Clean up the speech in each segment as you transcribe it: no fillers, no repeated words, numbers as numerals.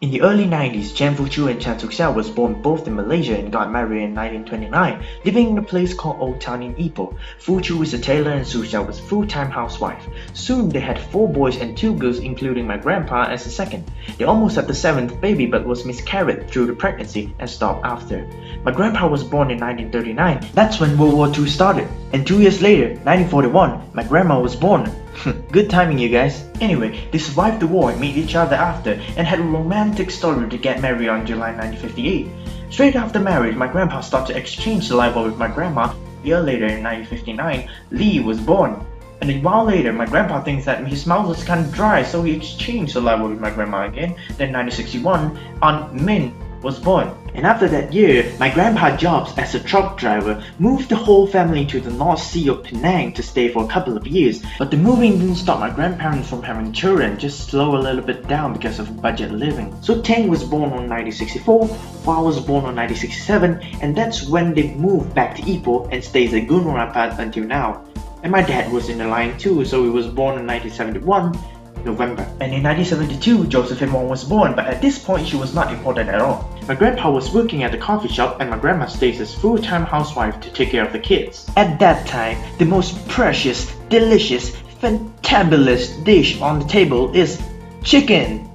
In the early 90s, Chen Fuchu and Chan Suk-xiao was born both in Malaysia and got married in 1929, living in a place called Old Town in Ipoh. Fuchu was a tailor and Suk-xiao was a full-time housewife. Soon they had 4 boys and 2 girls, including my grandpa as the second. They almost had the 7th baby but was miscarried through the pregnancy and stopped after. My grandpa was born in 1939. That's when World War II started. And 2 years later, 1941, my grandma was born. Good timing, you guys. Anyway, they survived the war and met each other after and had a romantic story to get married on July 1958. Straight after marriage, my grandpa started to exchange saliva with my grandma. A year later, in 1959, Lee was born. And a while later, my grandpa thinks that his mouth was kind of dry, so he exchanged saliva with my grandma again. Then 1961, Aunt Min was born. And after that year, my grandpa jobs as a truck driver moved the whole family to the North Sea of Penang to stay for a couple of years. But the moving didn't stop my grandparents from having children, just slow a little bit down because of budget living. So Tang was born on 1964, Hua was born on 1967, and that's when they moved back to Ipoh and stays at Gunung Rapat until now. And my dad was in the line too, so he was born in 1971. November. And in 1972, Josephine Wong was born, but at this point she was not important at all. My grandpa was working at the coffee shop and my grandma stays as full-time housewife to take care of the kids. At that time, the most precious, delicious, fantabulous dish on the table is chicken.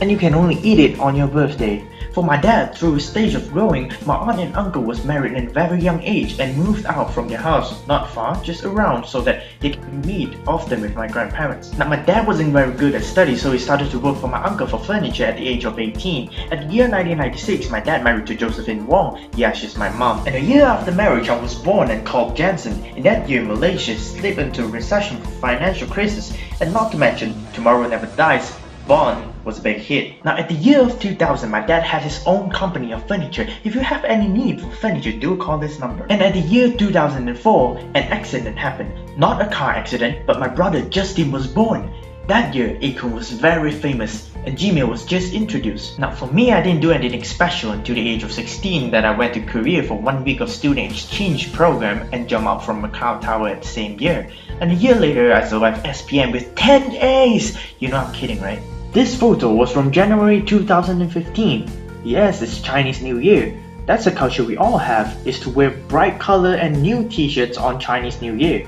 And you can only eat it on your birthday. For my dad, through a stage of growing, my aunt and uncle was married at a very young age and moved out from their house, not far, just around, so that they could meet often with my grandparents. Now my dad wasn't very good at studies, so he started to work for my uncle for furniture at the age of 18. At the year 1996, my dad married to Josephine Wong. Yeah, she's my mom. And a year after marriage, I was born and called Janson. In that year, Malaysia slipped into a recession for financial crisis, and not to mention, Tomorrow Never Dies, Bond was a big hit. Now at the year of 2000, my dad had his own company of furniture. If you have any need for furniture, do call this number. And at the year 2004, an accident happened. Not a car accident, but my brother Justin was born. That year, Akon was very famous and Gmail was just introduced. Now for me, I didn't do anything special until the age of 16 that I went to Korea for 1 week of student exchange program and jumped out from Macau Tower at the same year. And a year later, I survived SPM with 10 A's! You know I'm kidding, right? This photo was from January 2015. Yes, it's Chinese New Year. That's a culture we all have, is to wear bright color and new t-shirts on Chinese New Year.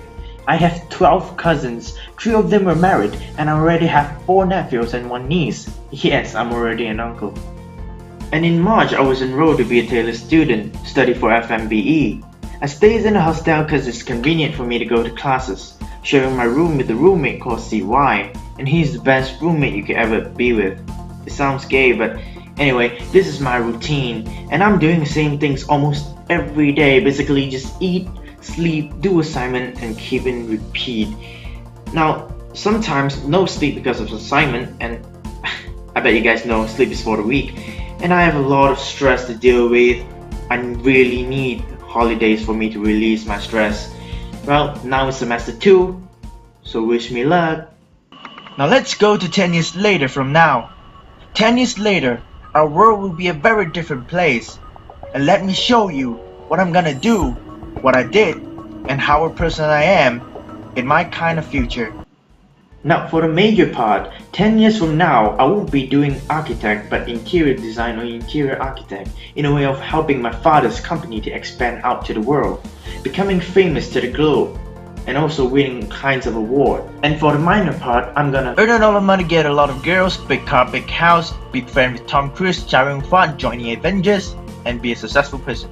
I have 12 cousins, 3 of them were married, and I already have 4 nephews and 1 niece. Yes, I'm already an uncle. And in March, I was enrolled to be a tailor student, study for FMBE. I stayed in a hostel because it's convenient for me to go to classes, sharing my room with a roommate called CY, and he's the best roommate you could ever be with. It sounds gay, but anyway, this is my routine, and I'm doing the same things almost every day, basically just eat, sleep, do assignment, and keep in repeat. Now, sometimes no sleep because of assignment, and I bet you guys know sleep is for the weak, and I have a lot of stress to deal with. I really need holidays for me to release my stress. Well, now it's semester 2, so wish me luck. Now let's go to 10 years later from now. 10 years later, our world will be a very different place. And let me show you what I'm gonna do, what I did, and how a person I am in my kind of future. Now for the major part, 10 years from now, I won't be doing architect but interior design or interior architect, in a way of helping my father's company to expand out to the world, becoming famous to the globe, and also winning kinds of award. And for the minor part, I'm gonna earn a lot of money, get a lot of girls, big car, big house, be friends with Tom Cruise, Sharon Fan, join the Avengers, and be a successful person.